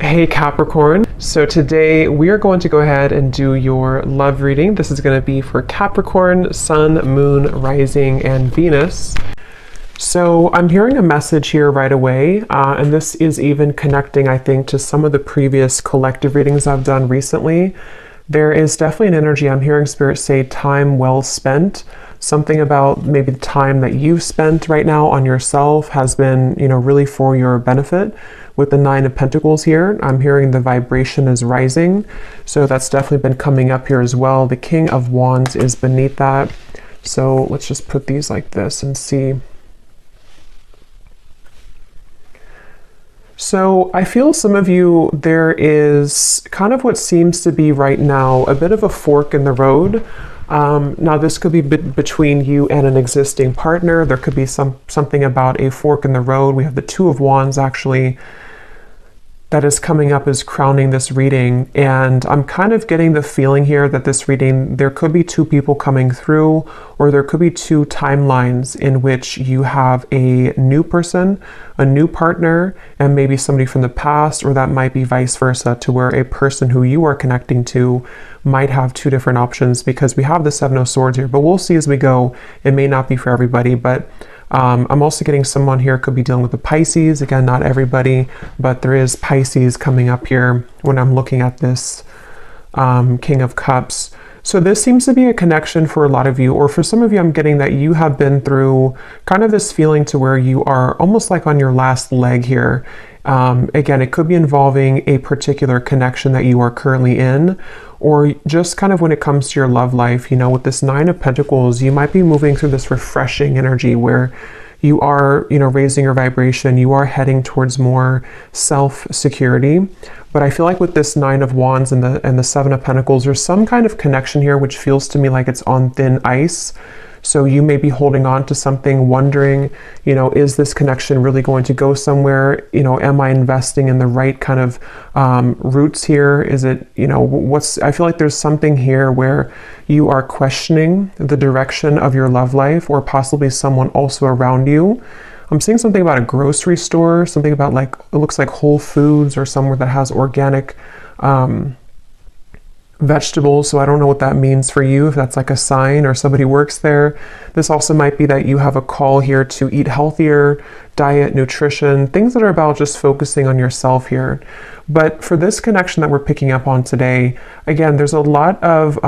Hey Capricorn. So today we are going to go ahead and do your love reading. This is going to be for Capricorn, Sun, Moon, Rising, and Venus. So I'm hearing a message here right away, and this is even connecting, I think, to some of the previous collective readings I've done recently. There is definitely an energy. I'm hearing Spirit say time well spent. Something about maybe the time that you've spent right now on yourself has been, really for your benefit. With the Nine of Pentacles here, I'm hearing the vibration is rising. So that's definitely been coming up here as well. The King of Wands is beneath that. So let's just put these like this and see. So I feel some of you, there is kind of what seems to be right now a bit of a fork in the road. Now this could be between you and an existing partner. There could be something about a fork in the road. We have the Two of Wands actually that is coming up as crowning this reading. And I'm kind of getting the feeling here that this reading, there could be two people coming through, or there could be two timelines in which you have a new person, a new partner, and maybe somebody from the past, or that might be vice versa, to where a person who you are connecting to might have two different options, because we have the Seven of Swords here, but we'll see as we go. It may not be for everybody, but I'm also getting someone here could be dealing with the Pisces. Again, not everybody, but there is Pisces coming up here when I'm looking at this King of Cups. So this seems to be a connection for a lot of you, or for some of you, I'm getting that you have been through kind of this feeling to where you are almost like on your last leg here. Again, it could be involving a particular connection that you are currently in, or just kind of when it comes to your love life, with this Nine of Pentacles, you might be moving through this refreshing energy where you are, raising your vibration, you are heading towards more self-security. But I feel like with this Nine of Wands and the Seven of Pentacles, there's some kind of connection here which feels to me like it's on thin ice. So you may be holding on to something, wondering, is this connection really going to go somewhere? Am I investing in the right kind of roots here? Is it, I feel like there's something here where you are questioning the direction of your love life, or possibly someone also around you. I'm seeing something about a grocery store, something about it looks like Whole Foods, or somewhere that has organic vegetables. So I don't know what that means for you, if that's like a sign or somebody works there. This also might be that you have a call here to eat healthier, diet, nutrition, things that are about just focusing on yourself here. But for this connection that we're picking up on today, again, there's a lot of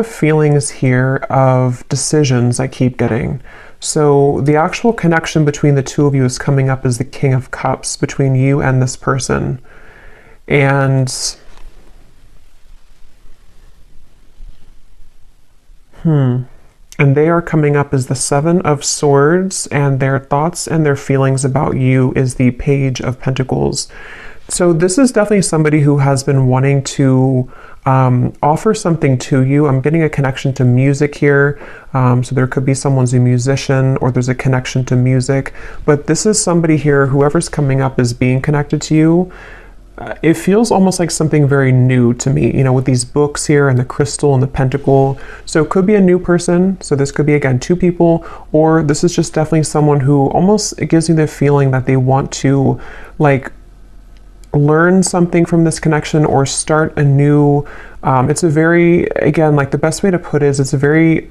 feelings here of decisions I keep getting. So the actual connection between the two of you is coming up as the King of Cups between you and this person. And they are coming up as the Seven of Swords, and their thoughts and their feelings about you is the Page of Pentacles. So this is definitely somebody who has been wanting to offer something to you. I'm getting a connection to music here. So there could be someone's a musician, or there's a connection to music. But this is somebody here, whoever's coming up as being connected to you. It feels almost like something very new to me, with these books here and the crystal and the pentacle. So it could be a new person. So this could be, again, two people, or this is just definitely someone who almost, it gives me the feeling that they want to learn something from this connection, or start a new, it's a very, again, the best way to put it is it's a very,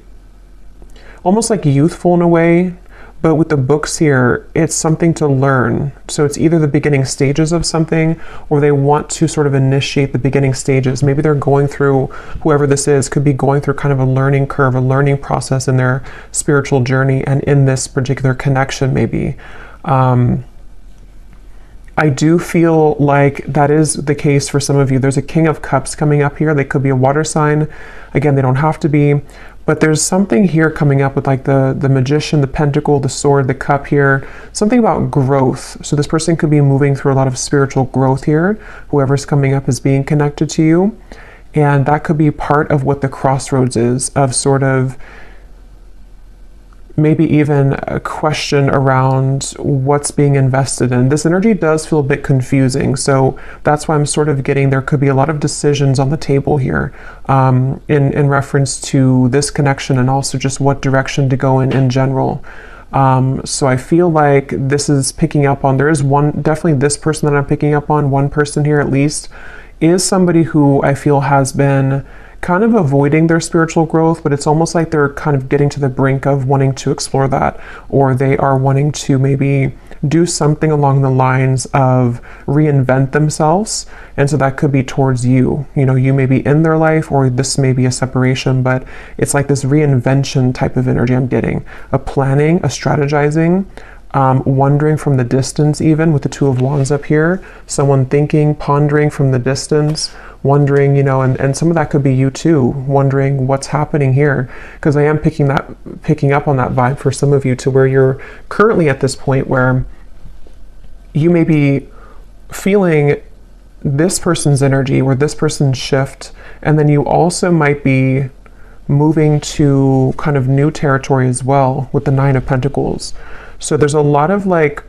almost like youthful in a way. But with the books here, it's something to learn. So it's either the beginning stages of something, or they want to sort of initiate the beginning stages. Maybe they're going through, whoever this is, could be going through kind of a learning curve, a learning process in their spiritual journey, and in this particular connection maybe. I do feel like that is the case for some of you. There's a King of Cups coming up here. They could be a water sign. Again, they don't have to be. But there's something here coming up with the Magician, the Pentacle, the Sword, the Cup here. Something about growth. So this person could be moving through a lot of spiritual growth here, whoever's coming up as being connected to you. And that could be part of what the crossroads is, of sort of maybe even a question around what's being invested in. This energy does feel a bit confusing, so that's why I'm sort of getting there could be a lot of decisions on the table here in reference to this connection, and also just what direction to go in general. So I feel like this is picking up on, there is definitely this person that I'm picking up on, one person here at least, is somebody who I feel has been kind of avoiding their spiritual growth, but it's almost like they're kind of getting to the brink of wanting to explore that, or they are wanting to maybe do something along the lines of reinvent themselves. And so that could be towards you. You know, you may be in their life, or this may be a separation, but it's like this reinvention type of energy I'm getting. A planning, a strategizing, wondering from the distance, even with the Two of Wands up here. Someone thinking, pondering from the distance, wondering, you know, and some of that could be you too, wondering what's happening here. Because I am picking up on that vibe for some of you, to where you're currently at this point where you may be feeling this person's energy or this person's shift, and then you also might be moving to kind of new territory as well with the Nine of Pentacles. So there's a lot of like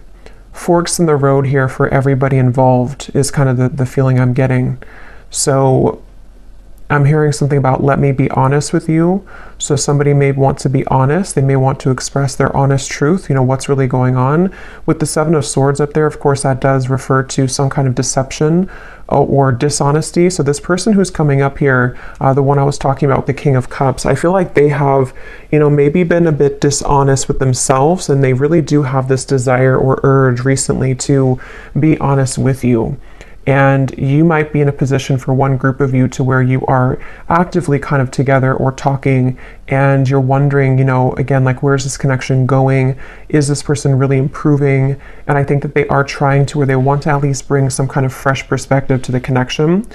forks in the road here for everybody involved, is kind of the feeling I'm getting. So I'm hearing something about, let me be honest with you. So somebody may want to be honest. They may want to express their honest truth, you know, what's really going on. With the Seven of Swords up there, of course, that does refer to some kind of deception or dishonesty. So this person who's coming up here, the one I was talking about, the King of Cups, I feel like they have, you know, maybe been a bit dishonest with themselves, and they really do have this desire or urge recently to be honest with you. And you might be in a position for one group of you to where you are actively kind of together or talking, and you're wondering, you know, again, like, where's this connection going? Is this person really improving? And I think that they are trying to, or they want to at least bring some kind of fresh perspective to the connection.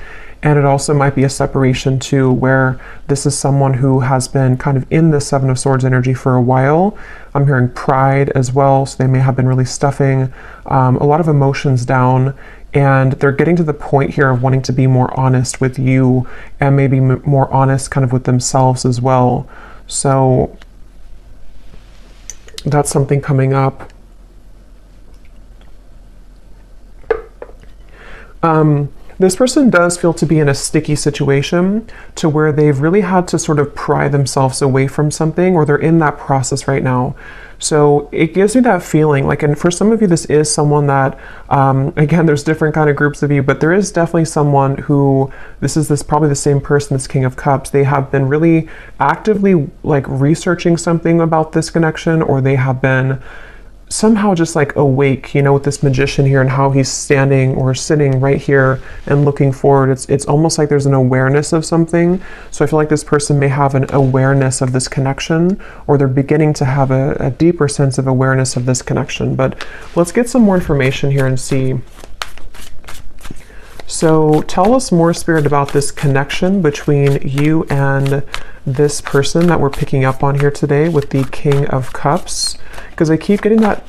And it also might be a separation too, where this is someone who has been kind of in the Seven of Swords energy for a while. I'm hearing pride as well. So they may have been really stuffing a lot of emotions down. And they're getting to the point here of wanting to be more honest with you, and maybe more honest kind of with themselves as well. So that's something coming up. This person does feel to be in a sticky situation, to where they've really had to sort of pry themselves away from something, or they're in that process right now. So it gives me that feeling like, and for some of you, this is someone that, again, there's different kind of groups of you, but there is definitely someone who, this probably the same person, this King of Cups, they have been really actively like researching something about this connection, or they have been somehow just like awake, you know, with this Magician here and how he's standing or sitting right here and looking forward. It's almost like there's an awareness of something. So I feel like this person may have an awareness of this connection, or they're beginning to have a deeper sense of awareness of this connection. But let's get some more information here and see. So tell us more, Spirit, about this connection between you and this person that we're picking up on here today with the King of Cups, because I keep getting that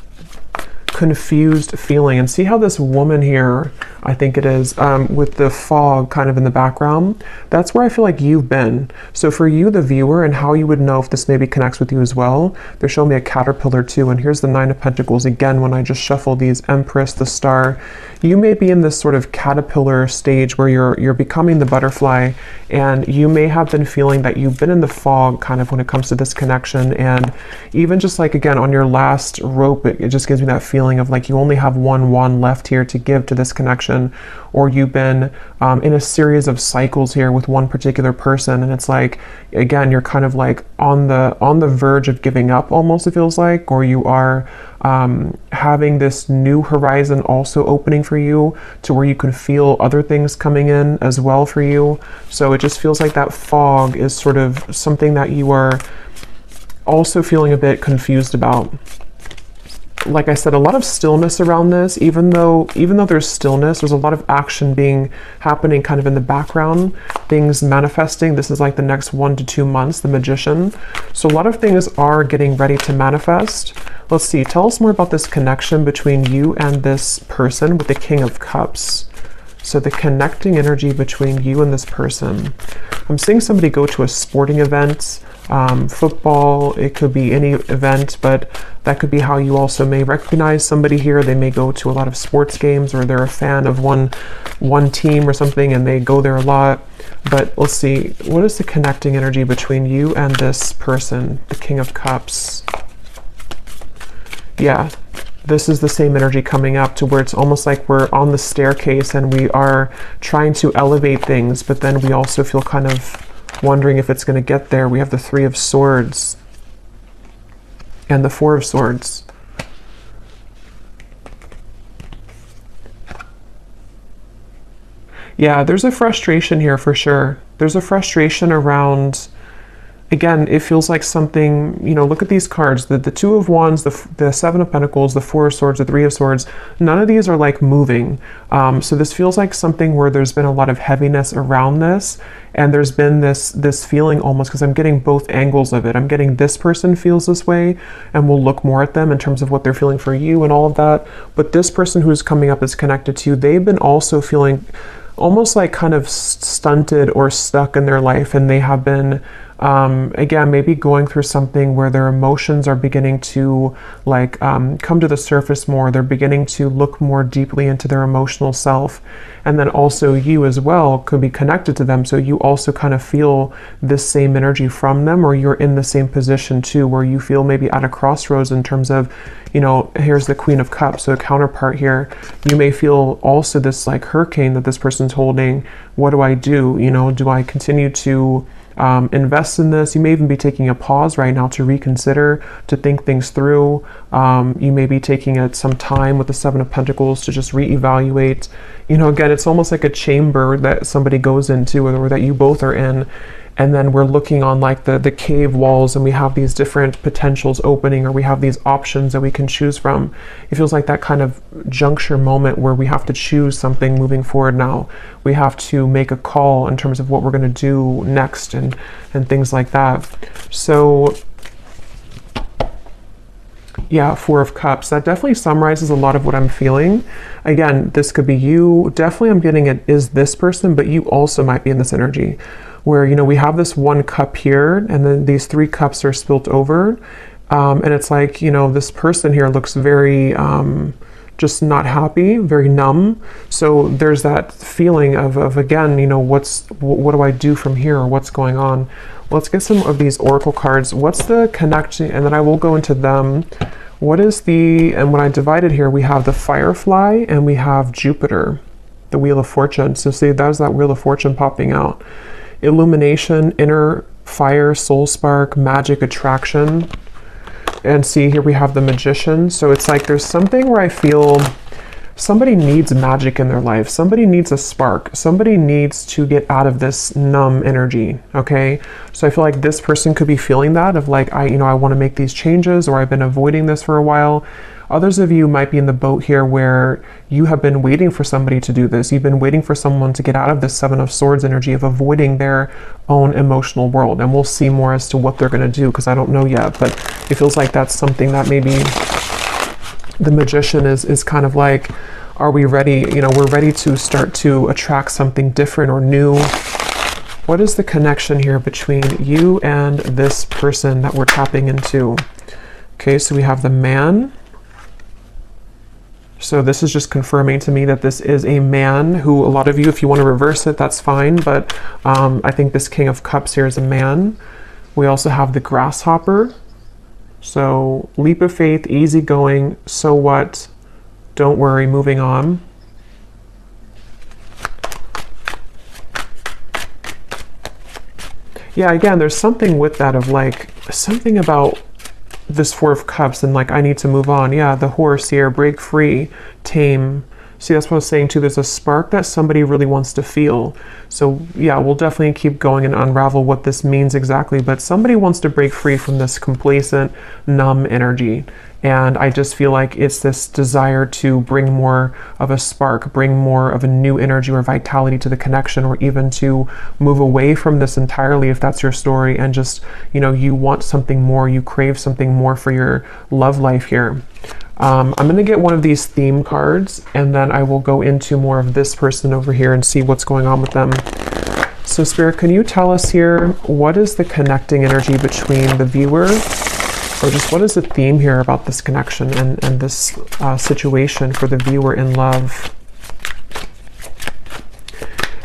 confused feeling. And see how this woman here, I think it is, with the fog kind of in the background, that's where I feel like you've been. So for you, the viewer, and how you would know if this maybe connects with you as well, they're showing me a caterpillar too. And here's the Nine of Pentacles again. When I just shuffle these, Empress, the Star, you may be in this sort of caterpillar stage where you're becoming the butterfly, and you may have been feeling that you've been in the fog kind of when it comes to this connection. And even just like, again, on your last rope, it just gives me that feeling of like you only have one wand left here to give to this connection, or you've been in a series of cycles here with one particular person, and it's like, again, you're kind of like on the verge of giving up almost, it feels like, or you are having this new horizon also opening for you, to where you can feel other things coming in as well for you. So it just feels like that fog is sort of something that you are also feeling a bit confused about. Like I said, a lot of stillness around this, even though there's stillness, there's a lot of action happening kind of in the background, things manifesting. This is like the next 1 to 2 months, the Magician. So a lot of things are getting ready to manifest. Let's see, tell us more about this connection between you and this person with the King of Cups. So the connecting energy between you and this person. I'm seeing somebody go to a sporting event, football, it could be any event, but that could be how you also may recognize somebody here. They may go to a lot of sports games, or they're a fan of one team or something, and they go there a lot. But let's see, what is the connecting energy between you and this person, the King of Cups? Yeah, this is the same energy coming up to where it's almost like we're on the staircase and we are trying to elevate things, but then we also feel kind of wondering if it's going to get there. We have the Three of Swords and the Four of Swords. Yeah, there's a frustration here for sure. There's a frustration around, again, it feels like something, you know, look at these cards, the Two of Wands, the Seven of Pentacles, the Four of Swords, the Three of Swords. None of these are like moving. So this feels like something where there's been a lot of heaviness around this. And there's been this feeling almost, because I'm getting both angles of it. I'm getting this person feels this way, and we'll look more at them in terms of what they're feeling for you and all of that. But this person who's coming up is connected to you. They've been also feeling almost like kind of stunted or stuck in their life, and they have been again, maybe going through something where their emotions are beginning to like come to the surface more. They're beginning to look more deeply into their emotional self. And then also you as well could be connected to them. So you also kind of feel this same energy from them, or you're in the same position too, where you feel maybe at a crossroads in terms of, you know, here's the Queen of Cups, so a counterpart here. You may feel also this like hurricane that this person's holding. What do I do? You know, do I continue to invest in this? You may even be taking a pause right now to reconsider, to think things through. You may be taking some time with the Seven of Pentacles to just reevaluate. You know, again, it's almost like a chamber that somebody goes into, or that you both are in. And then we're looking on like the cave walls, and we have these different potentials opening, or we have these options that we can choose from. It feels like that kind of juncture moment where we have to choose something moving forward now. We have to make a call in terms of what we're going to do next, and things like that. So yeah, Four of Cups. That definitely summarizes a lot of what I'm feeling. Again, this could be you. Definitely I'm getting it is this person, but you also might be in this energy where, you know, we have this one cup here, and then these three cups are spilt over. And it's like, you know, this person here looks very just not happy, very numb. So there's that feeling of again, you know, what do I do from here, or what's going on? Let's get some of these oracle cards. What's the connection? And then I will go into them. What is and when I divide it here, we have the Firefly and we have Jupiter, the Wheel of Fortune. So see, that's that Wheel of Fortune popping out. Illumination, inner fire, soul spark, magic, attraction. And see, here we have the Magician. So it's like there's something where I feel somebody needs magic in their life. Somebody needs a spark. Somebody needs to get out of this numb energy, okay? So I feel like this person could be feeling that of like, I want to make these changes, or I've been avoiding this for a while. Others of you might be in the boat here where you have been waiting for somebody to do this. You've been waiting for someone to get out of this Seven of Swords energy of avoiding their own emotional world. And we'll see more as to what they're going to do, because I don't know yet. But it feels like that's something that maybe the Magician is kind of like, are we ready? You know, we're ready to start to attract something different or new. What is the connection here between you and this person that we're tapping into? Okay, so we have the Man. So this is just confirming to me that this is a man who, a lot of you, if you want to reverse it, that's fine. But I think this King of Cups here is a man. We also have the Grasshopper. So leap of faith, easygoing, so what? Don't worry, moving on. Yeah, again, there's something with that of like, something about this Four of Cups and like, I need to move on. Yeah, the Horse here, break free, tame. See, that's what I was saying too. There's a spark that somebody really wants to feel. So yeah, we'll definitely keep going and unravel what this means exactly. But somebody wants to break free from this complacent, numb energy. And I just feel like it's this desire to bring more of a spark, bring more of a new energy or vitality to the connection, or even to move away from this entirely if that's your story, and just, you know, you want something more, you crave something more for your love life here. I'm going to get one of these theme cards, and then I will go into more of this person over here and see what's going on with them. So Spirit, can you tell us here, what is the connecting energy between the viewer, or just what is the theme here about this connection and this situation for the viewer in love?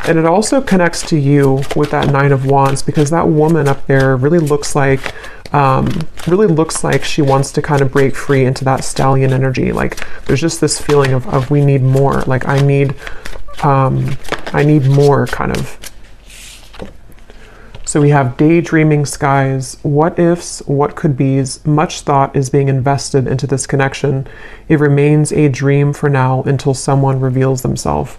And it also connects to you with that Nine of Wands, because that woman up there really looks like really looks like she wants to kind of break free into that stallion energy. Like there's just this feeling of we need more. Like I need more kind of. So we have daydreaming skies, what ifs, what could be's, much thought is being invested into this connection. It remains a dream for now until someone reveals themselves.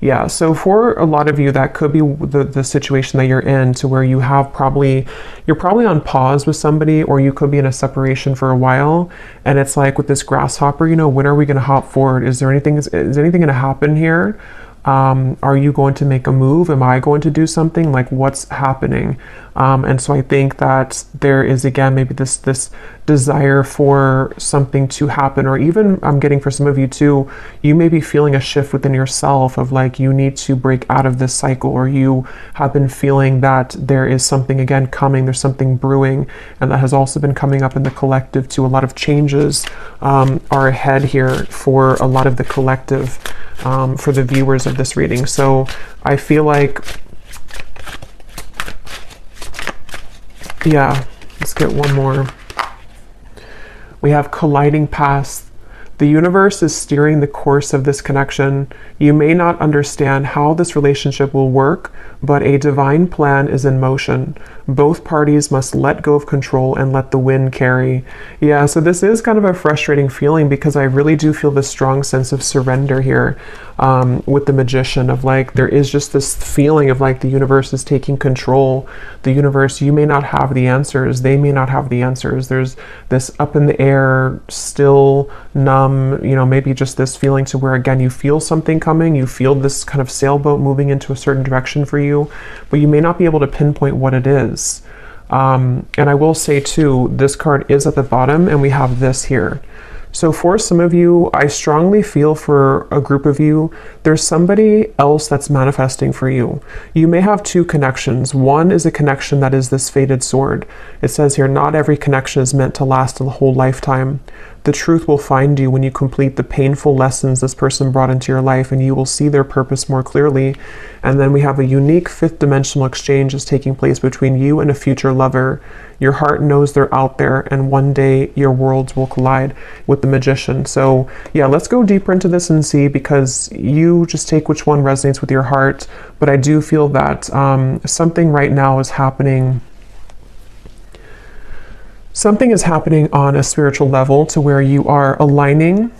Yeah, so for a lot of you, that could be the situation that you're in, to where you're probably on pause with somebody, or you could be in a separation for a while. And it's like with this grasshopper, you know, when are we going to hop forward? Is anything going to happen here? Are you going to make a move? Am I going to do something? Like what's happening? And so I think that there is, again, maybe this desire for something to happen, or even I'm getting for some of you too, you may be feeling a shift within yourself of like, you need to break out of this cycle, or you have been feeling that there is something again coming, there's something brewing, and that has also been coming up in the collective too. A lot of changes are ahead here for a lot of the collective, for the viewers of this reading. So I feel like, yeah, let's get one more. We have colliding paths. The universe is steering the course of this connection. You may not understand how this relationship will work, but a divine plan is in motion. Both parties must let go of control and let the wind carry. Yeah, so this is kind of a frustrating feeling, because I really do feel this strong sense of surrender here with the Magician, of like, there is just this feeling of like the universe is taking control. The universe, you may not have the answers, they may not have the answers. There's this up in the air, still, numb, you know, maybe just this feeling to where, again, you feel something coming, you feel this kind of sailboat moving into a certain direction for you, but you may not be able to pinpoint what it is. And I will say too, this card is at the bottom, and we have this here. So for some of you, I strongly feel for a group of you, there's somebody else that's manifesting for you. You may have two connections. One is a connection that is this fated sword. It says here, not every connection is meant to last a whole lifetime. The truth will find you when you complete the painful lessons this person brought into your life, and you will see their purpose more clearly. And then we have a unique fifth dimensional exchange is taking place between you and a future lover. Your heart knows they're out there, and one day your worlds will collide with the Magician. So yeah, let's go deeper into this and see, because you just take which one resonates with your heart. But I do feel that something right now is happening. Something is happening on a spiritual level, to where you are aligning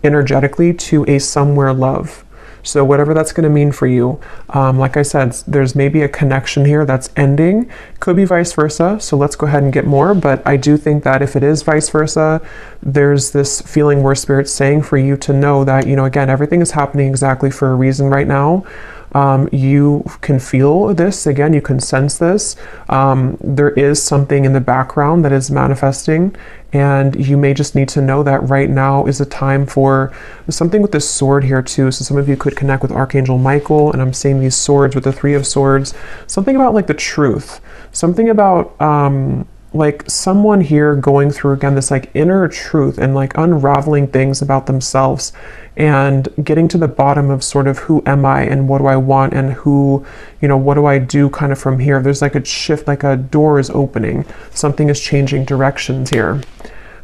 energetically to a somewhere love. So whatever that's going to mean for you, like I said, there's maybe a connection here that's ending. Could be vice versa. So let's go ahead and get more. But I do think that if it is vice versa, there's this feeling where Spirit's saying for you to know that, you know, again, everything is happening exactly for a reason right now. You can feel this, again, you can sense this. There is something in the background that is manifesting, and you may just need to know that right now is a time for something with this sword here too. So some of you could connect with Archangel Michael, and I'm seeing these swords with the Three of Swords. Something about like the truth, something about like someone here going through, again, this like inner truth and like unraveling things about themselves and getting to the bottom of sort of who am I and what do I want and who, you know, what do I do kind of from here. There's like a shift, like a door is opening. Something is changing directions here.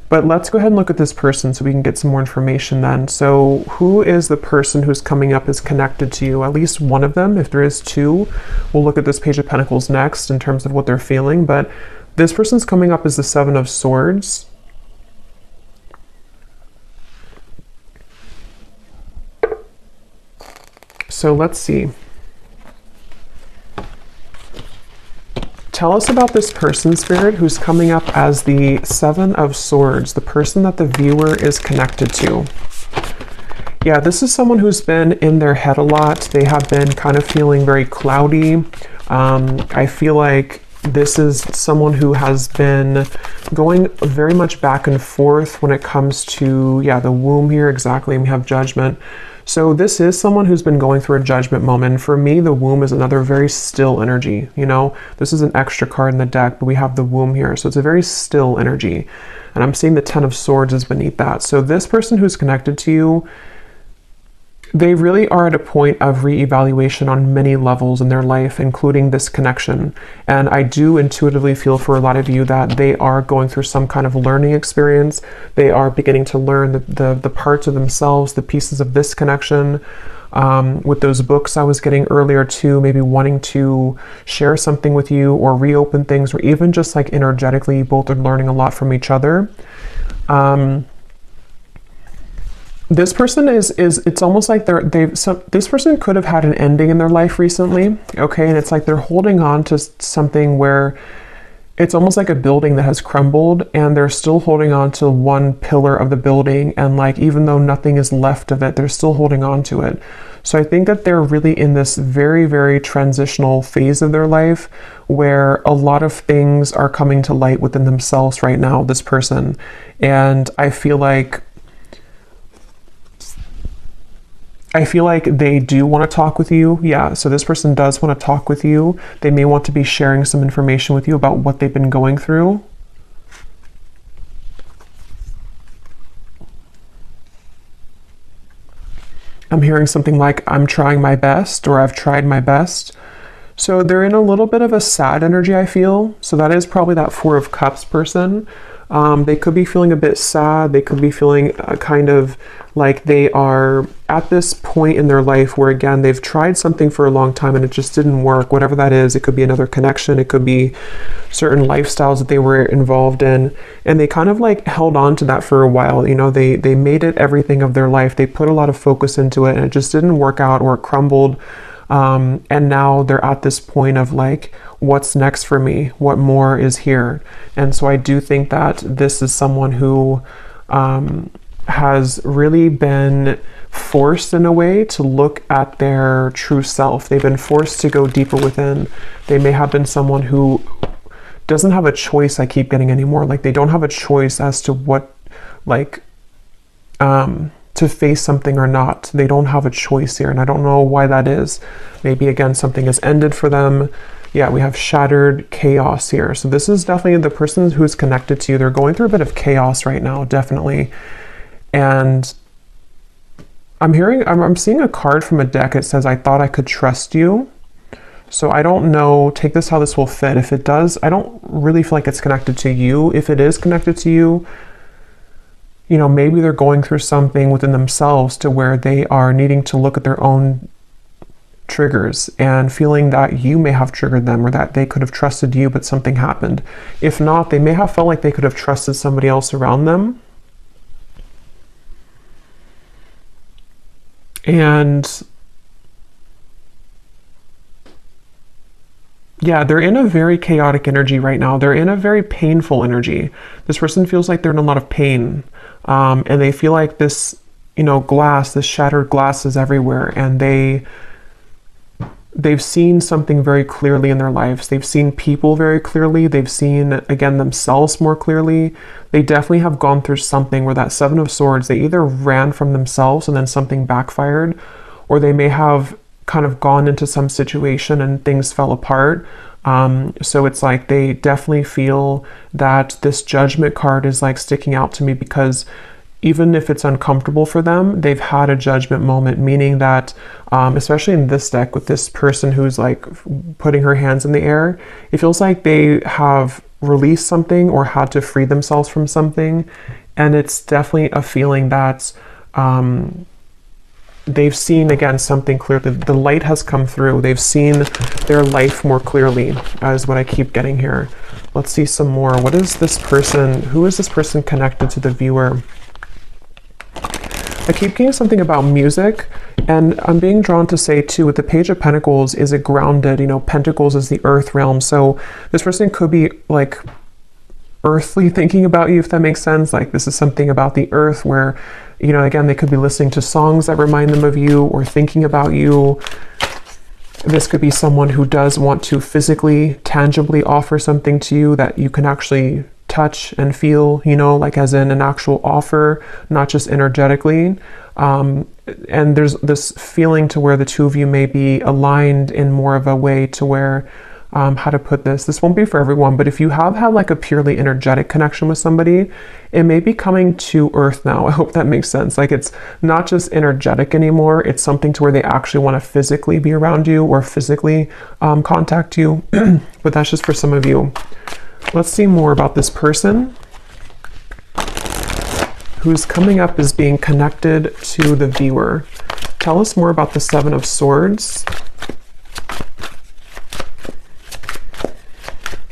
But let's go ahead and look at this person so we can get some more information then. So who is the person who's coming up as connected to you? At least one of them. If there is two, we'll look at this Page of Pentacles next in terms of what they're feeling. But this person's coming up as the Seven of Swords. So let's see. Tell us about this person, Spirit, who's coming up as the Seven of Swords, the person that the viewer is connected to. Yeah, this is someone who's been in their head a lot. They have been kind of feeling very cloudy. I feel like this is someone who has been going very much back and forth when it comes to, yeah, the womb here, exactly, and we have Judgment. So this is someone who's been going through a judgment moment. For me, the womb is another very still energy. You know, this is an extra card in the deck, but we have the womb here. So it's a very still energy. And I'm seeing the Ten of Swords is beneath that. So this person who's connected to you, they really are at a point of reevaluation on many levels in their life, including this connection. And I do intuitively feel for a lot of you that they are going through some kind of learning experience. They are beginning to learn the parts of themselves, the pieces of this connection. With those books I was getting earlier too, maybe wanting to share something with you or reopen things, or even just like energetically, both are learning a lot from each other. This person it's almost like this person could have had an ending in their life recently, okay? And it's like they're holding on to something where it's almost like a building that has crumbled, and they're still holding on to one pillar of the building, and like even though nothing is left of it, they're still holding on to it. So I think that they're really in this very, very transitional phase of their life where a lot of things are coming to light within themselves right now, this person. And I feel like they do want to talk with you. Yeah, so this person does want to talk with you. They may want to be sharing some information with you about what they've been going through. I'm hearing something like, I'm trying my best, or I've tried my best. So they're in a little bit of a sad energy, I feel. So that is probably that Four of Cups person. They could be feeling a bit sad. They could be feeling kind of like they are at this point in their life where, again, they've tried something for a long time and it just didn't work, whatever that is. It could be another connection. It could be certain lifestyles that they were involved in. And they kind of like held on to that for a while. You know, they made it everything of their life. They put a lot of focus into it and it just didn't work out, or it crumbled. And now they're at this point of like, what's next for me? What more is here? And so I do think that this is someone who has really been forced in a way to look at their true self. They've been forced to go deeper within. They may have been someone who doesn't have a choice, I keep getting anymore. Like they don't have a choice as to what, like, to face something or not. They don't have a choice here, and I don't know why that is. Maybe again something has ended for them. Yeah, we have shattered chaos here. So this is definitely the person who's connected to you. They're going through a bit of chaos right now, definitely. And I'm seeing a card from a deck. It says, I thought I could trust you. So I don't know, take this how this will fit. If it does, I don't really feel like it's connected to you. If it is connected to you, you know, maybe they're going through something within themselves to where they are needing to look at their own triggers and feeling that you may have triggered them, or that they could have trusted you, but something happened. If not, they may have felt like they could have trusted somebody else around them. And yeah, they're in a very chaotic energy right now. They're in a very painful energy. This person feels like they're in a lot of pain. And they feel like this, you know, this shattered glass is everywhere. And they've seen something very clearly in their lives. They've seen people very clearly. They've seen, again, themselves more clearly. They definitely have gone through something where that Seven of Swords, they either ran from themselves and then something backfired, or they may have kind of gone into some situation and things fell apart. So it's like they definitely feel that this Judgment card is like sticking out to me, because even if it's uncomfortable for them, they've had a judgment moment, meaning that, especially in this deck with this person who's like putting her hands in the air, it feels like they have released something or had to free themselves from something. And it's definitely a feeling that they've seen, again, something clearly. The light has come through. They've seen their life more clearly, is what I keep getting here. Let's see some more. What is this person? Who is this person connected to the viewer? I keep getting something about music, and I'm being drawn to say too, with the Page of Pentacles, is it grounded? You know, Pentacles is the earth realm. So this person could be like earthly thinking about you, if that makes sense. Like this is something about the earth where, you know, again, they could be listening to songs that remind them of you or thinking about you. This could be someone who does want to physically, tangibly offer something to you that you can actually touch and feel, you know, like as in an actual offer, not just energetically. And there's this feeling to where the two of you may be aligned in more of a way to where how to put this. This won't be for everyone, but if you have had like a purely energetic connection with somebody, it may be coming to earth now. I hope that makes sense. Like it's not just energetic anymore. It's something to where they actually want to physically be around you or physically contact you. But that's just for some of you. Let's see more about this person who's coming up as being connected to the viewer. Tell us more about the Seven of Swords.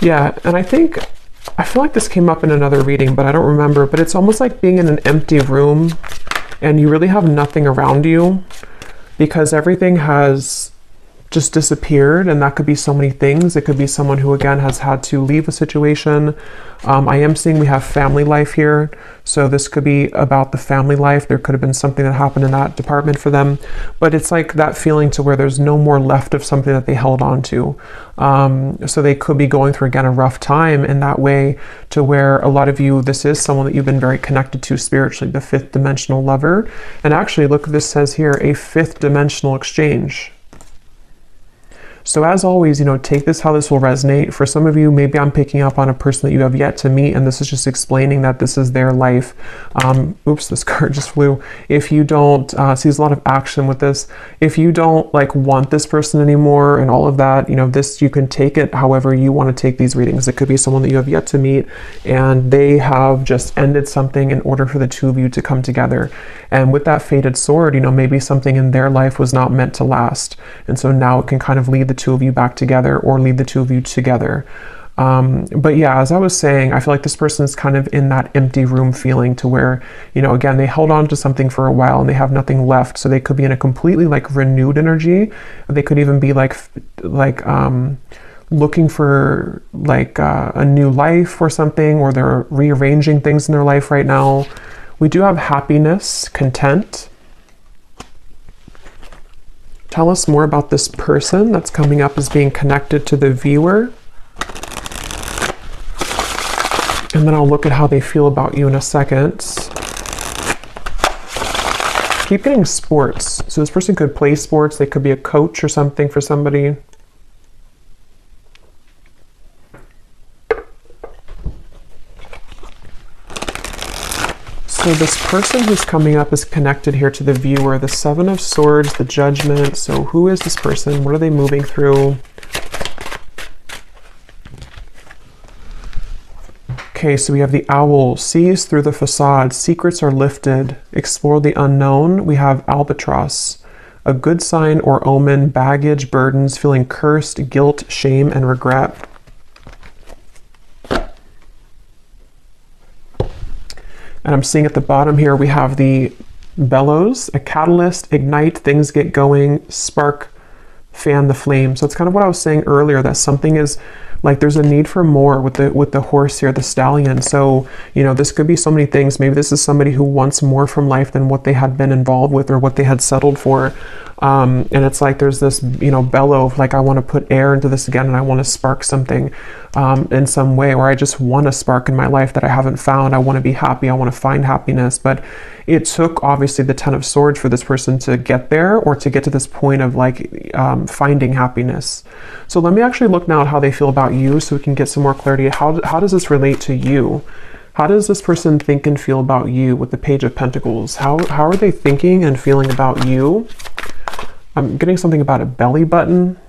Yeah, and I feel like this came up in another reading, but I don't remember, but it's almost like being in an empty room and you really have nothing around you because everything has just disappeared, and that could be so many things. It could be someone who again has had to leave a situation. I am seeing we have family life here, so this could be about the family life. There could have been something that happened in that department for them, but it's like that feeling to where there's no more left of something that they held on to. So they could be going through again a rough time in that way, to where a lot of you, this is someone that you've been very connected to spiritually, the fifth dimensional lover. And actually look, this says here, a fifth dimensional exchange. So as always, take this how this will resonate. For some of you, maybe I'm picking up on a person that you have yet to meet, and this is just explaining that this is their life. Oops, this card just flew. If you don't, see there's a lot of action with this. If you don't want this person anymore and all of that, this, you can take it however you want to take these readings. It could be someone that you have yet to meet and they have just ended something in order for the two of you to come together. And with that fated sword, maybe something in their life was not meant to last. And so now it can kind of lead the two of you back together or lead the two of you together. But yeah, as I was saying, I feel like this person is kind of in that empty room feeling to where, again, they held on to something for a while and they have nothing left. So they could be in a completely renewed energy. They could even be looking for a new life or something, or they're rearranging things in their life right now. We do have happiness, content. Tell us more about this person that's coming up as being connected to the viewer. And then I'll look at how they feel about you in a second. Keep getting sports. So this person could play sports. They could be a coach or something for somebody. So this person who's coming up is connected here to the viewer, the Seven of Swords, the Judgment. So who is this person? What are they moving through? Okay, so we have the Owl, sees through the facade, secrets are lifted, explore the unknown. We have Albatross, a good sign or omen, baggage, burdens, feeling cursed, guilt, shame, and regret. And I'm seeing at the bottom here, we have the Bellows, a catalyst, ignite, things get going, spark, fan the flame. So it's kind of what I was saying earlier, that something is there's a need for more with the horse here, the stallion. So, this could be so many things. Maybe this is somebody who wants more from life than what they had been involved with or what they had settled for. And it's there's this, bellow of I want to put air into this again and I want to spark something in some way, or I just want a spark in my life that I haven't found. I want to be happy. I want to find happiness. But it took obviously the Ten of Swords for this person to get there, or to get to this point of finding happiness. So let me actually look now at how they feel about you so we can get some more clarity. How does this relate to you? How does this person think and feel about you with the Page of Pentacles? How are they thinking and feeling about you? I'm getting something about a belly button.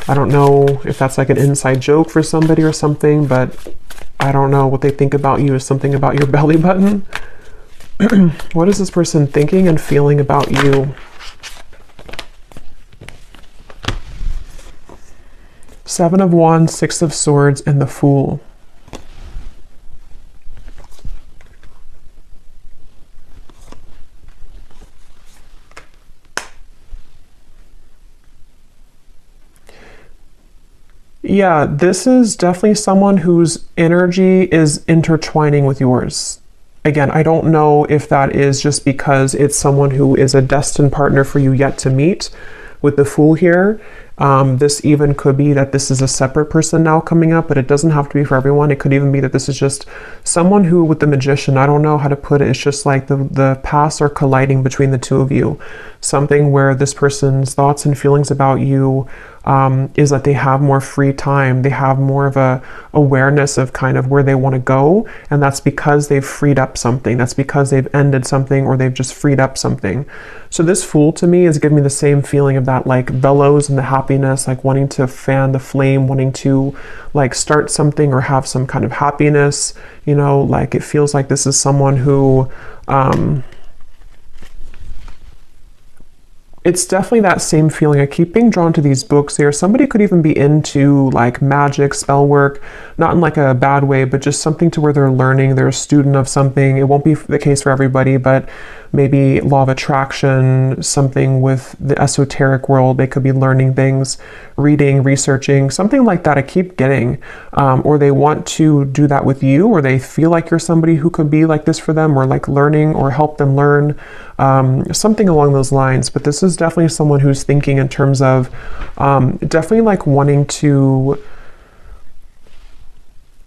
I don't know if that's an inside joke for somebody or something, but I don't know what they think about you is something about your belly button. What is this person thinking and feeling about you? Seven of Wands, Six of Swords, and the Fool. Yeah, this is definitely someone whose energy is intertwining with yours. Again, I don't know if that is just because it's someone who is a destined partner for you yet to meet with the Fool here. This even could be that this is a separate person now coming up, but it doesn't have to be for everyone. It could even be that this is just someone who, with the Magician, I don't know how to put it. It's just like the paths are colliding between the two of you. Something where this person's thoughts and feelings about you is that they have more free time. They have more of a awareness of kind of where they want to go. And that's because they've freed up something. That's because they've ended something, or they've just freed up something. So this Fool to me is giving me the same feeling of that like bellows and the happiness, like wanting to fan the flame, wanting to like start something or have some kind of happiness, you know, like it feels like this is someone who, it's definitely that same feeling. I keep being drawn to these books here. Somebody could even be into like magic, spell work, not in like a bad way, but just something to where they're learning, they're a student of something. It won't be the case for everybody, but maybe law of attraction, something with the esoteric world. They could be learning things, reading, researching, something like that I keep getting. Or they want to do that with you, or they feel like you're somebody who could be like this for them, or like learning or help them learn, something along those lines. But this is definitely someone who's thinking in terms of definitely like wanting to,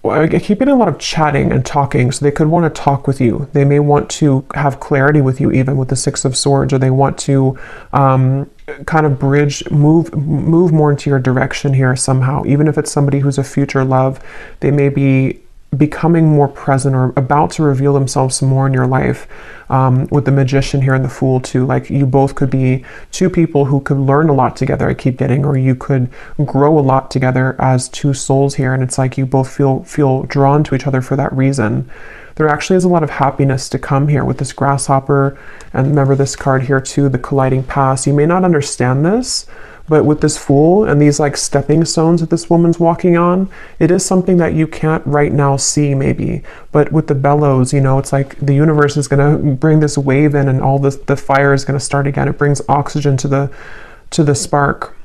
I keep getting a lot of chatting and talking, so they could want to talk with you. They may want to have clarity with you, even with the Six of Swords, or they want to kind of move more into your direction here somehow. Even if it's somebody who's a future love, they may be becoming more present or about to reveal themselves some more in your life. With the Magician here and the Fool too, like you both could be two people who could learn a lot together, I keep getting, or you could grow a lot together as two souls here, and it's like you both feel drawn to each other for that reason. There actually is a lot of happiness to come here with this Grasshopper, and remember this card here too, the colliding paths. You may not understand this, but with this Fool and these like stepping stones that this woman's walking on, it is something that you can't right now see maybe. But with the bellows, you know, it's like the universe is going to bring this wave in, and all this, the fire is going to start again. It brings oxygen to the spark.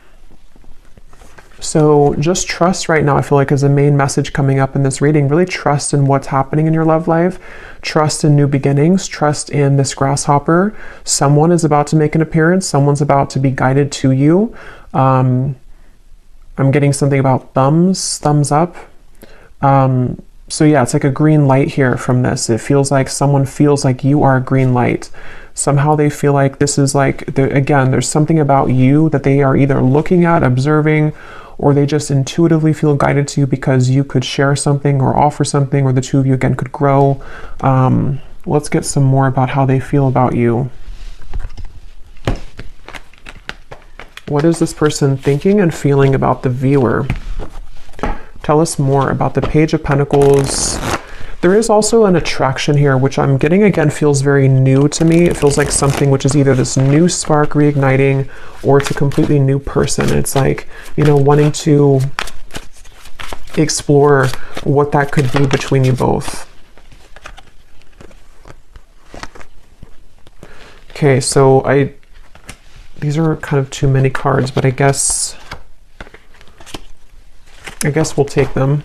So just trust right now, I feel like, is a main message coming up in this reading. Really trust in what's happening in your love life. Trust in new beginnings. Trust in this Grasshopper. Someone is about to make an appearance. Someone's about to be guided to you. I'm getting something about thumbs up. So yeah, it's like a green light here from this. It feels like someone feels like you are a green light. Somehow they feel like this is like, again, there's something about you that they are either looking at, observing, or they just intuitively feel guided to you because you could share something or offer something, or the two of you again could grow. Let's get some more about how they feel about you. What is this person thinking and feeling about the viewer? Tell us more about the Page of Pentacles. There is also an attraction here, which I'm getting again feels very new to me. It feels like something which is either this new spark reigniting, or it's a completely new person. It's like, you know, wanting to explore what that could be between you both. Okay, so these are kind of too many cards, but I guess we'll take them.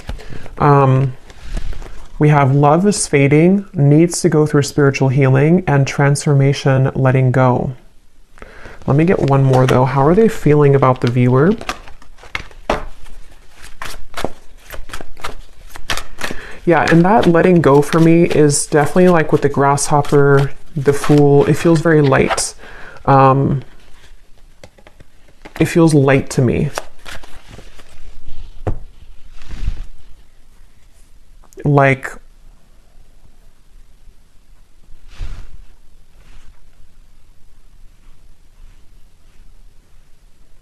We have love is fading, needs to go through spiritual healing, and transformation, letting go. Let me get one more though. How are they feeling about the viewer? Yeah, and that letting go for me is definitely like with the Grasshopper, the Fool. It feels very light. It feels light to me. Like,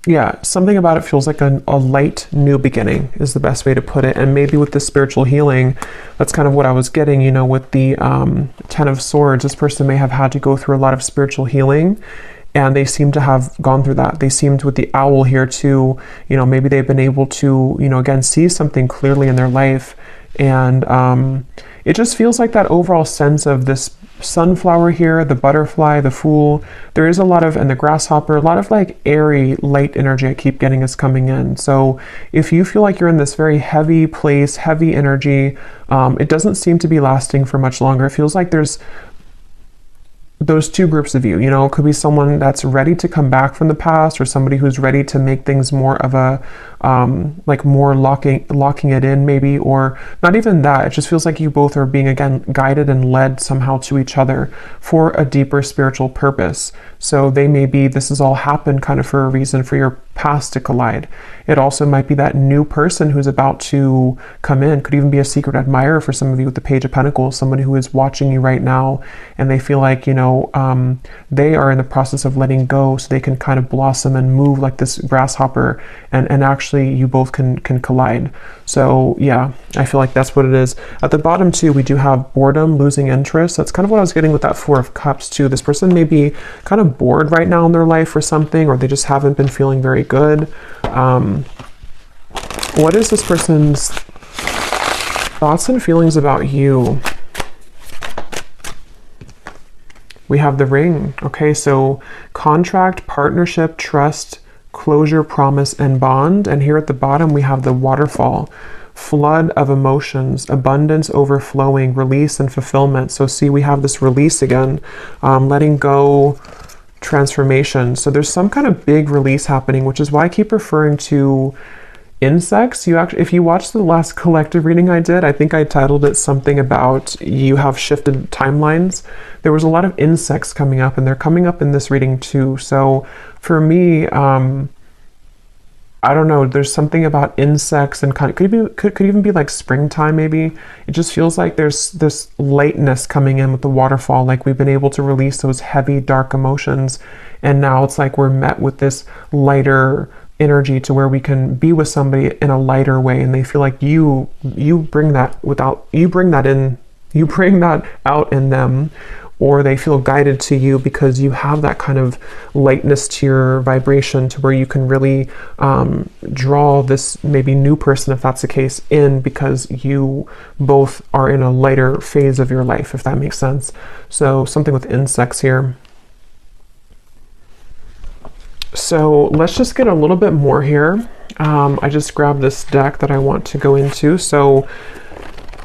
yeah, something about it feels like a light new beginning is the best way to put it. And maybe with the spiritual healing, that's kind of what I was getting, you know, with the Ten of Swords. This person may have had to go through a lot of spiritual healing, and they seem to have gone through that. They seemed with the Owl here too, you know, maybe they've been able to, you know, again, see something clearly in their life. And it just feels like that overall sense of this sunflower here, the butterfly, the Fool. There is a lot of, and the Grasshopper, a lot of like airy, light energy I keep getting is coming in. So if you feel like you're in this very heavy place, heavy energy, it doesn't seem to be lasting for much longer. It feels like there's those two groups of you, you know, it could be someone that's ready to come back from the past, or somebody who's ready to make things more of a like more locking it in maybe, or not even that. It just feels like you both are being, again, guided and led somehow to each other for a deeper spiritual purpose. So they may be, this has all happened kind of for a reason, for your past to collide. It also might be that new person who's about to come in. Could even be a secret admirer for some of you with the Page of Pentacles, somebody who is watching you right now and they feel like, you know, they are in the process of letting go so they can kind of blossom and move like this grasshopper, and actually you both can collide. So yeah, I feel like that's what it is. At the bottom too, we do have boredom, losing interest. That's kind of what I was getting with that Four of Cups too. This person may be kind of bored right now in their life or something, or they just haven't been feeling very good. What is this person's thoughts and feelings about you? We have the Ring. Okay, so contract, partnership, trust, closure, promise, and bond. And here at the bottom, we have the Waterfall. Flood of emotions, abundance, overflowing, release, and fulfillment. So see, we have this release again, letting go, transformation. So there's some kind of big release happening, which is why I keep referring to insects. You actually, if you watched the last collective reading I did, I think I titled it something about you have shifted timelines. There was a lot of insects coming up, and they're coming up in this reading too. So for me, I don't know, there's something about insects, and kind of could even be like springtime maybe. It just feels like there's this lightness coming in with the waterfall, like we've been able to release those heavy dark emotions, and now it's like we're met with this lighter energy to where we can be with somebody in a lighter way, and they feel like you bring that out in them, or they feel guided to you because you have that kind of lightness to your vibration, to where you can really draw this maybe new person, if that's the case, in, because you both are in a lighter phase of your life, if that makes sense. So something with insects here. So let's just get a little bit more here. I just grabbed this deck that I want to go into. So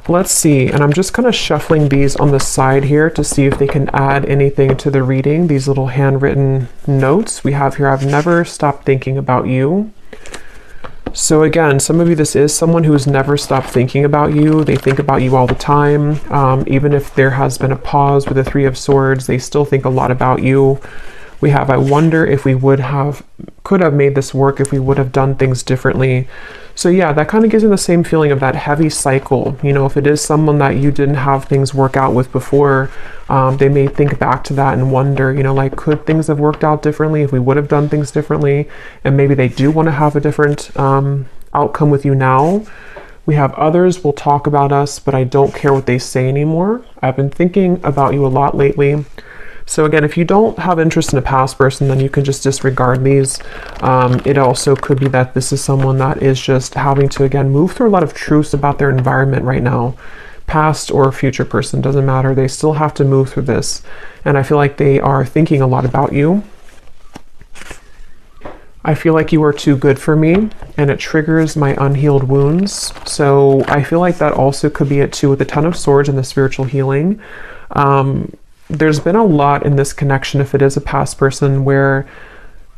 let's see, and I'm just kind of shuffling these on the side here to see if they can add anything to the reading. These little handwritten notes we have here. I've never stopped thinking about you. So again, some of you, this is someone who's never stopped thinking about you. They think about you all the time. Even if there has been a pause with the Three of Swords, they still think a lot about you. We have, I wonder if we could have made this work if we would have done things differently. So yeah, that kind of gives you the same feeling of that heavy cycle. You know, if it is someone that you didn't have things work out with before, they may think back to that and wonder, you know, like, could things have worked out differently if we would have done things differently? And maybe they do want to have a different outcome with you now. We have others will talk about us, but I don't care what they say anymore. I've been thinking about you a lot lately. So again, if you don't have interest in a past person, then you can just disregard these. It also could be that this is someone that is just having to, again, move through a lot of truths about their environment right now. Past or future person, doesn't matter. They still have to move through this. And I feel like they are thinking a lot about you. I feel like you are too good for me, and it triggers my unhealed wounds. So I feel like that also could be it too, with the Ten of Swords and the spiritual healing. There's been a lot in this connection, if it is a past person, where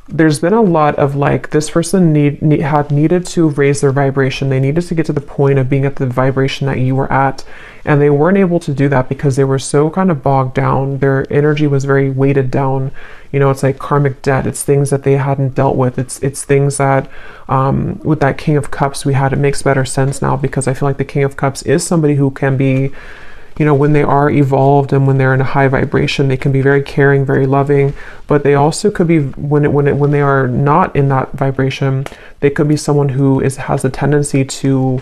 there's been a lot of like, this person had needed to raise their vibration. They needed to get to the point of being at the vibration that you were at, and they weren't able to do that because they were so kind of bogged down. Their energy was very weighted down. You know, it's like karmic debt. It's things that they hadn't dealt with. It's things that with that King of Cups we had, it makes better sense now, because I feel like the King of Cups is somebody who can be, you know, when they are evolved and when they're in a high vibration, they can be very caring, very loving, but they also could be, when they are not in that vibration, they could be someone who has a tendency to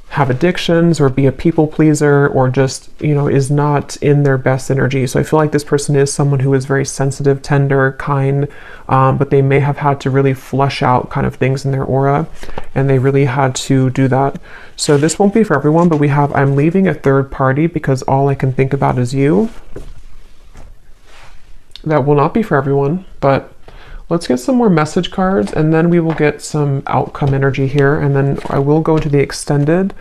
have addictions or be a people pleaser, or just, you know, is not in their best energy. So I feel like this person is someone who is very sensitive, tender, kind, but they may have had to really flush out kind of things in their aura, and they really had to do that. So this won't be for everyone, but we have, I'm leaving a third party because all I can think about is you. That will not be for everyone, but Let's get some more message cards, and then we will get some outcome energy here, and then I will go into the extended,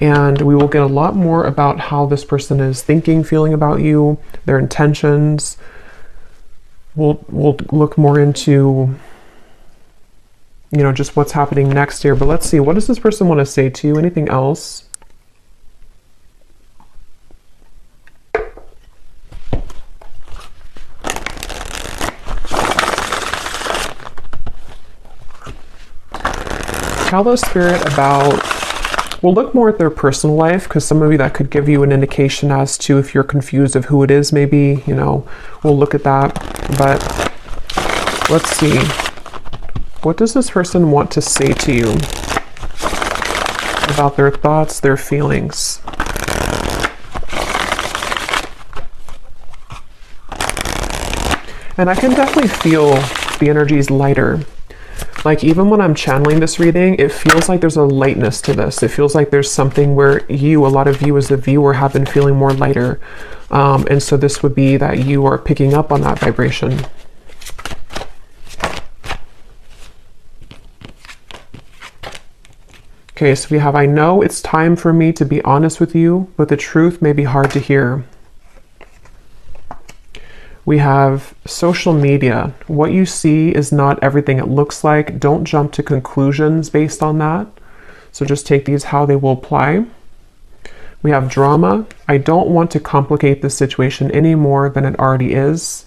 and we will get a lot more about how this person is thinking, feeling about you, their intentions. We'll look more into, you know, just what's happening next here. But let's see, what does this person want to say to you? Anything else? Tell the spirit about, we'll look more at their personal life, because some of you, that could give you an indication as to if you're confused of who it is, maybe, you know, we'll look at that. But let's see, what does this person want to say to you about their thoughts, their feelings? And I can definitely feel the energies lighter. Like, even when I'm channeling this reading, it feels like there's a lightness to this. It feels like there's something where you, a lot of you as the viewer, have been feeling more lighter. And so this would be that you are picking up on that vibration. Okay, so we have, I know it's time for me to be honest with you, but the truth may be hard to hear. We have social media. What you see is not everything it looks like. Don't jump to conclusions based on that. So just take these how they will apply. We have drama. I don't want to complicate the situation any more than it already is.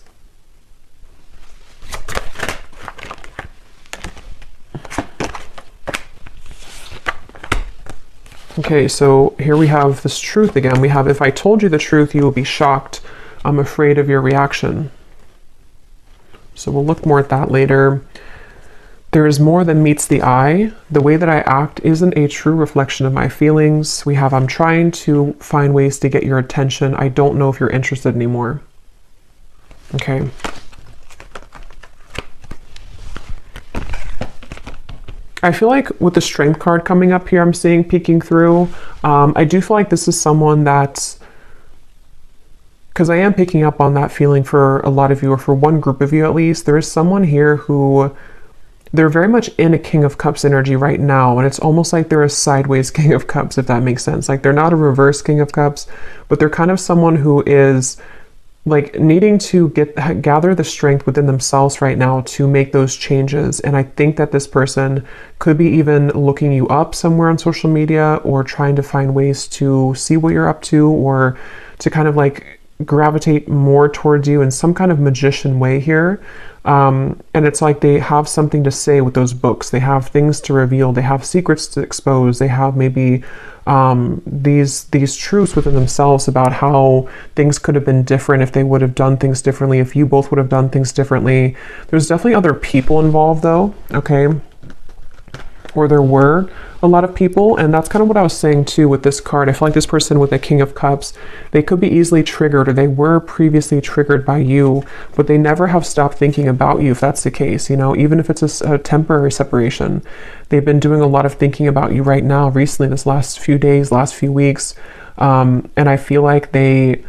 Okay, so here we have this truth again. We have, if I told you the truth, you will be shocked. I'm afraid of your reaction. So we'll look more at that later. There is more than meets the eye. The way that I act isn't a true reflection of my feelings. We have, I'm trying to find ways to get your attention. I don't know if you're interested anymore. Okay. I feel like with the Strength card coming up here, I'm seeing peeking through. I do feel like this is someone that's, because I am picking up on that feeling for a lot of you, or for one group of you at least. There is someone here who, they're very much in a King of Cups energy right now, and it's almost like they're a sideways King of Cups, if that makes sense. Like, they're not a reverse King of Cups, but they're kind of someone who is like needing to gather the strength within themselves right now to make those changes. And I think that this person could be even looking you up somewhere on social media, or trying to find ways to see what you're up to, or to kind of like gravitate more towards you in some kind of magician way here. And it's like they have something to say with those books. They have things to reveal. They have secrets to expose. They have maybe these truths within themselves about how things could have been different if they would have done things differently, if you both would have done things differently. There's definitely other people involved though, okay? Or there were a lot of people, and that's kind of what I was saying too with this card. I feel like this person with a King of Cups, they could be easily triggered, or they were previously triggered by you, but they never have stopped thinking about you, if that's the case. You know, even if it's a temporary separation, they've been doing a lot of thinking about you right now, recently, this last few days, last few weeks. And I feel like they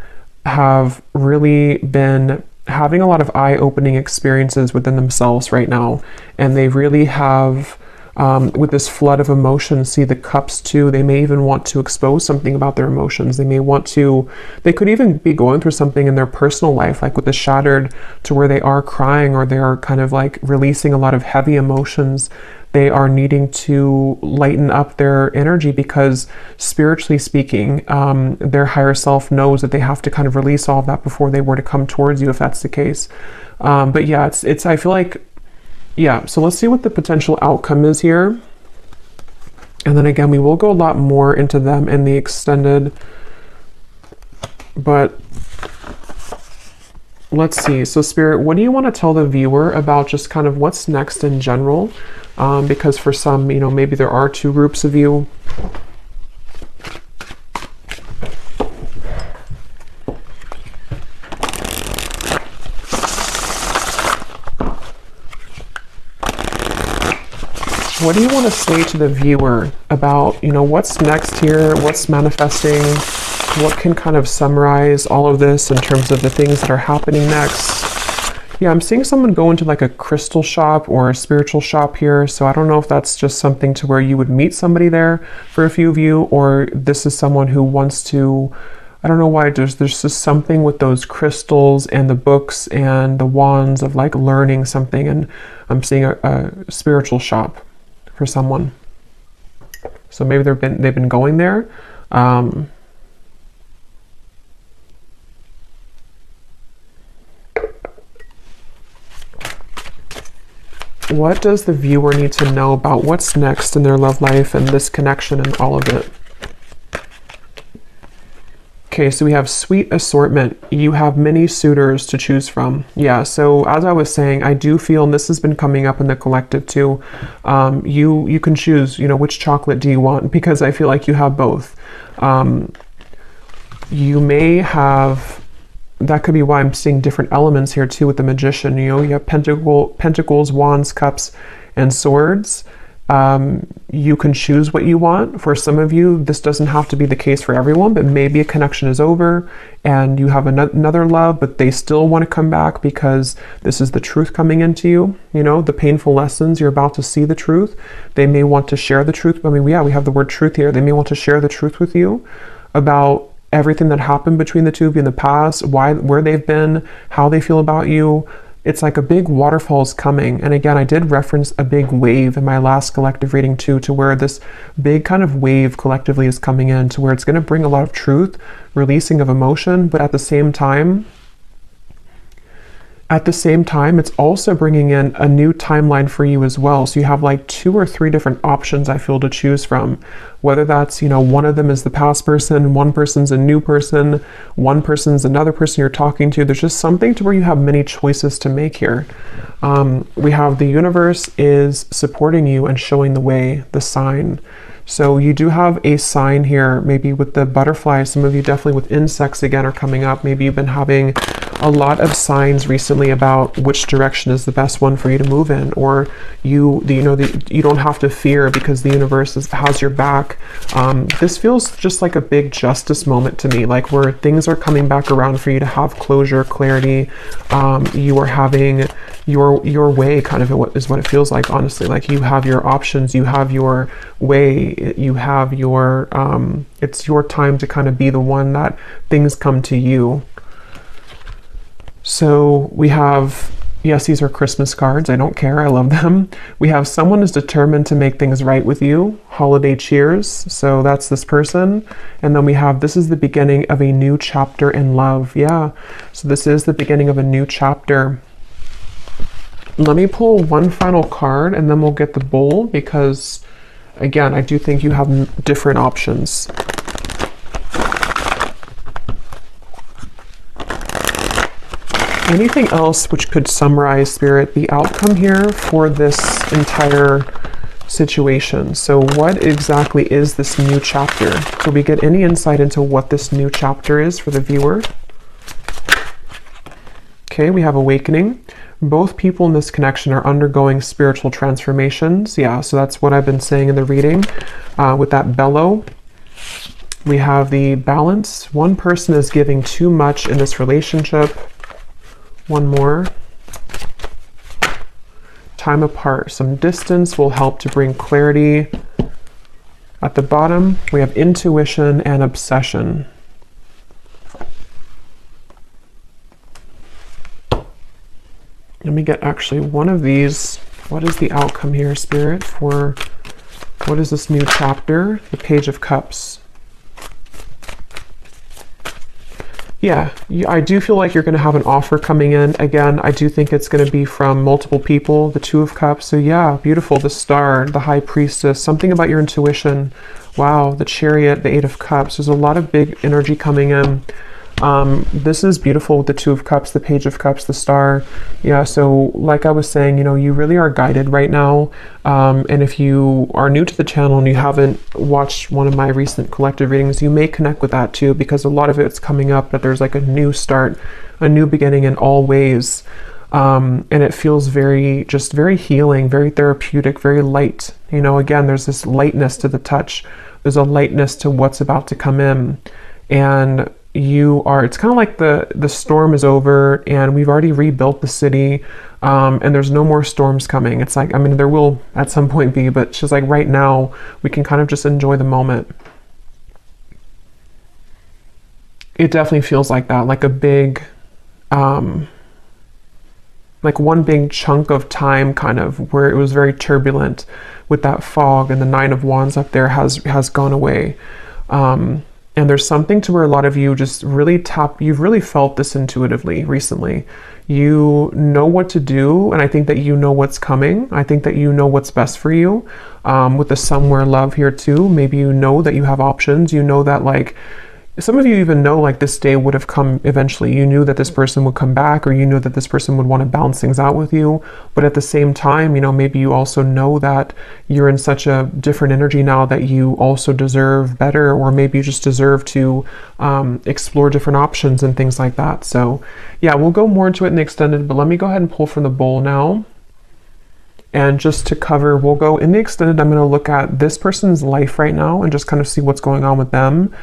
have really been having a lot of eye-opening experiences within themselves right now, and they really have, with this flood of emotions, see the cups too. They may even want to expose something about their emotions. They may want to, they could even be going through something in their personal life, like with the Shattered, to where they are crying, or they are kind of like releasing a lot of heavy emotions. They are needing to lighten up their energy, because spiritually speaking, their higher self knows that they have to kind of release all of that before they were to come towards you, if that's the case. But yeah, it's I feel like, yeah, so let's see what the potential outcome is here. And then again, we will go a lot more into them in the extended. But let's see. So Spirit, what do you want to tell the viewer about just kind of what's next in general? Because for some, you know, maybe there are two groups of you. What do you want to say to the viewer about, you know, what's next here, what's manifesting, what can kind of summarize all of this in terms of the things that are happening next? Yeah, I'm seeing someone go into like a crystal shop or a spiritual shop here. So I don't know if that's just something to where you would meet somebody there for a few of you, or this is someone who wants to, I don't know why, there's just something with those crystals and the books and the wands of like learning something. And I'm seeing a spiritual shop for someone. So maybe they've been going there. What does the viewer need to know about what's next in their love life and this connection and all of it? Okay, so we have sweet assortment. You have many suitors to choose from. Yeah, so as I was saying, I do feel, and this has been coming up in the collective too, you can choose, which chocolate do you want, because I feel like you have both. You may have, that could be why I'm seeing different elements here too with the Magician. You have pentacles, wands, cups, and swords. You can choose what you want. For some of you, this doesn't have to be the case for everyone, but maybe a connection is over and you have another love, but they still want to come back because this is the truth coming into you. The painful lessons, you're about to see the truth. They may want to share the truth. I mean, yeah, we have the word truth here. They may want to share the truth with you about everything that happened between the two of you in the past, where they've been, how they feel about you. It's like a big waterfall is coming. And again, I did reference a big wave in my last collective reading too, to where this big kind of wave collectively is coming in, to where it's going to bring a lot of truth, releasing of emotion, but at the same time, it's also bringing in a new timeline for you as well. So you have like 2 or 3 different options, I feel, to choose from. Whether that's, one of them is the past person, one person's a new person, one person's another person you're talking to. There's just something to where you have many choices to make here. We have the universe is supporting you and showing the way, the sign. So you do have a sign here, maybe with the butterflies. Some of you definitely with insects again are coming up. Maybe you've been having a lot of signs recently about which direction is the best one for you to move in, or you don't have to fear because the universe has your back. This feels just like a big justice moment to me, like where things are coming back around for you to have closure, clarity. You are having your way, kind of is what it feels like, honestly. Like you have your options, you have your way, you have your it's your time to kind of be the one that things come to you. So we have, yes, these are Christmas cards. I don't care. I love them. We have someone is determined to make things right with you. Holiday cheers. So that's this person. And then we have, this is the beginning of a new chapter in love. Yeah. So this is the beginning of a new chapter. Let me pull one final card and then we'll get the bowl, because again, I do think you have different options. Anything else which could summarize, Spirit, the outcome here for this entire situation? So what exactly is this new chapter? Do we get any insight into what this new chapter is for the viewer? Okay, we have awakening. Both people in this connection are undergoing spiritual transformations. Yeah, so that's what I've been saying in the reading with that bellow. We have the balance. One person is giving too much in this relationship. One more. Time apart. Some distance will help to bring clarity. At the bottom, we have intuition and obsession. Let me get actually one of these. What is the outcome here, Spirit, for what is this new chapter? The Page of Cups. Yeah, I do feel like you're going to have an offer coming in. Again, I do think it's going to be from multiple people, the Two of Cups. So yeah, beautiful. The Star, the High Priestess, something about your intuition. Wow, the Chariot, the Eight of Cups. There's a lot of big energy coming in. This is beautiful with the Two of Cups, the Page of Cups, the Star. Yeah, so like I was saying, you really are guided right now. And if you are new to the channel and you haven't watched one of my recent collective readings, you may connect with that too, because a lot of it's coming up that there's like a new start, a new beginning in all ways. And it feels very healing, very therapeutic, very light. Again, there's this lightness to the touch. There's a lightness to what's about to come in. And it's kind of like the storm is over and we've already rebuilt the city, and there's no more storms coming. It's like, I mean, there will at some point be, but she's like, right now we can kind of just enjoy the moment. It definitely feels like that, like a big, like one big chunk of time, kind of where it was very turbulent with that fog, and the Nine of Wands up there has gone away. And there's something to where a lot of you just really you've really felt this intuitively recently. You know what to do, and I think that you know what's coming. I think that you know what's best for you. With the somewhere love here too, maybe you know that you have options. You know that, like, some of you even know, like, this day would have come eventually. You knew that this person would come back, or you knew that this person would want to balance things out with you. But at the same time, you know, maybe you also know that you're in such a different energy now that you also deserve better, or maybe you just deserve to explore different options and things like that. So yeah, we'll go more into it in the extended, but let me go ahead and pull from the bowl now. And just to cover, we'll go in the extended. I'm going to look at this person's life right now and just kind of see what's going on with them.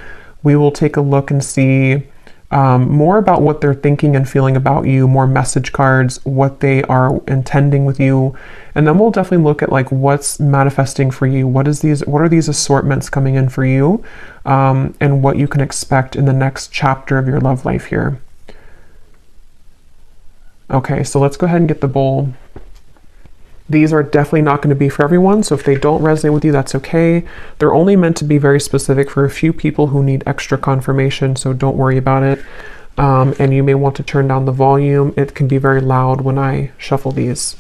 We will take a look and see more about what they're thinking and feeling about you, more message cards, what they are intending with you. And then we'll definitely look at, like, what's manifesting for you. What are these assortments coming in for you, and what you can expect in the next chapter of your love life here. Okay, so let's go ahead and get the bowl. These are definitely not going to be for everyone, so if they don't resonate with you, that's okay. They're only meant to be very specific for a few people who need extra confirmation, so don't worry about it. And you may want to turn down the volume. It can be very loud when I shuffle these.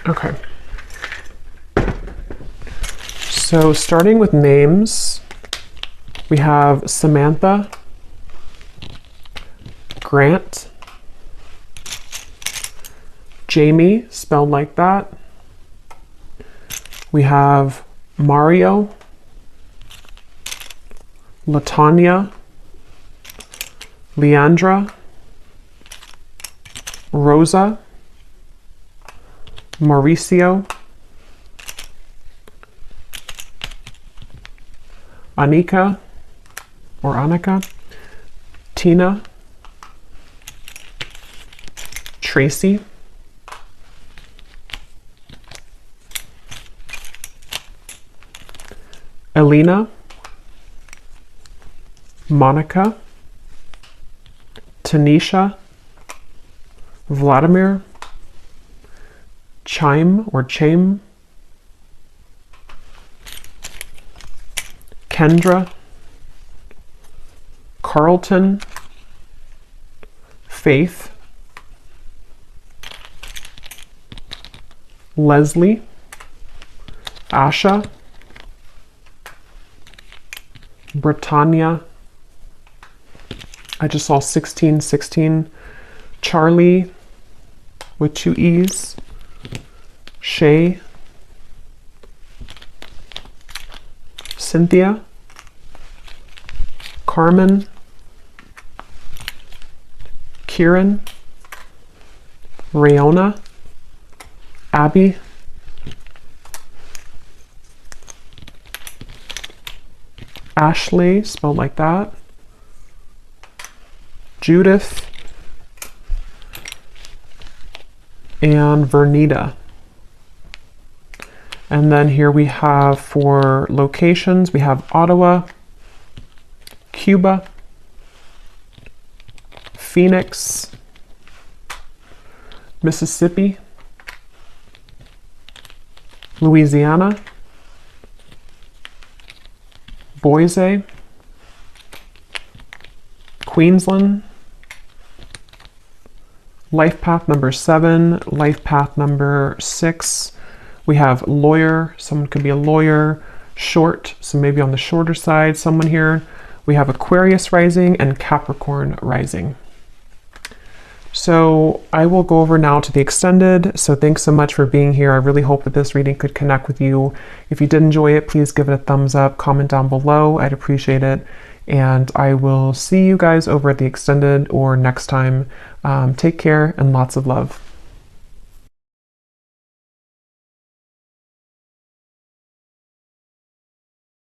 Okay. So starting with names, we have Samantha, Grant, Jamie, spelled like that. We have Mario, Latanya, Leandra, Rosa, Mauricio, Anika or Annika, Tina, Tracy, Elena, Monica, Tanisha, Vladimir, Chaim or Chaim, Kendra, Carlton, Faith, Leslie, Asha, Britannia, I just saw 1616, Charlie with 2 E's, Shay, Cynthia, Carmen, Kieran, Rayona, Abby, Ashley, spelled like that, Judith, and Vernita. And then here we have for locations, we have Ottawa, Cuba, Phoenix, Mississippi, Louisiana, Boise, Queensland, life path number 7, life path number 6. We have lawyer, someone could be a lawyer, short, so maybe on the shorter side, someone here. We have Aquarius rising and Capricorn rising. So I will go over now to the extended. So thanks so much for being here. I really hope that this reading could connect with you. If you did enjoy it, please give it a thumbs up, comment down below. I'd appreciate it. And I will see you guys over at the extended or next time. Take care and lots of love.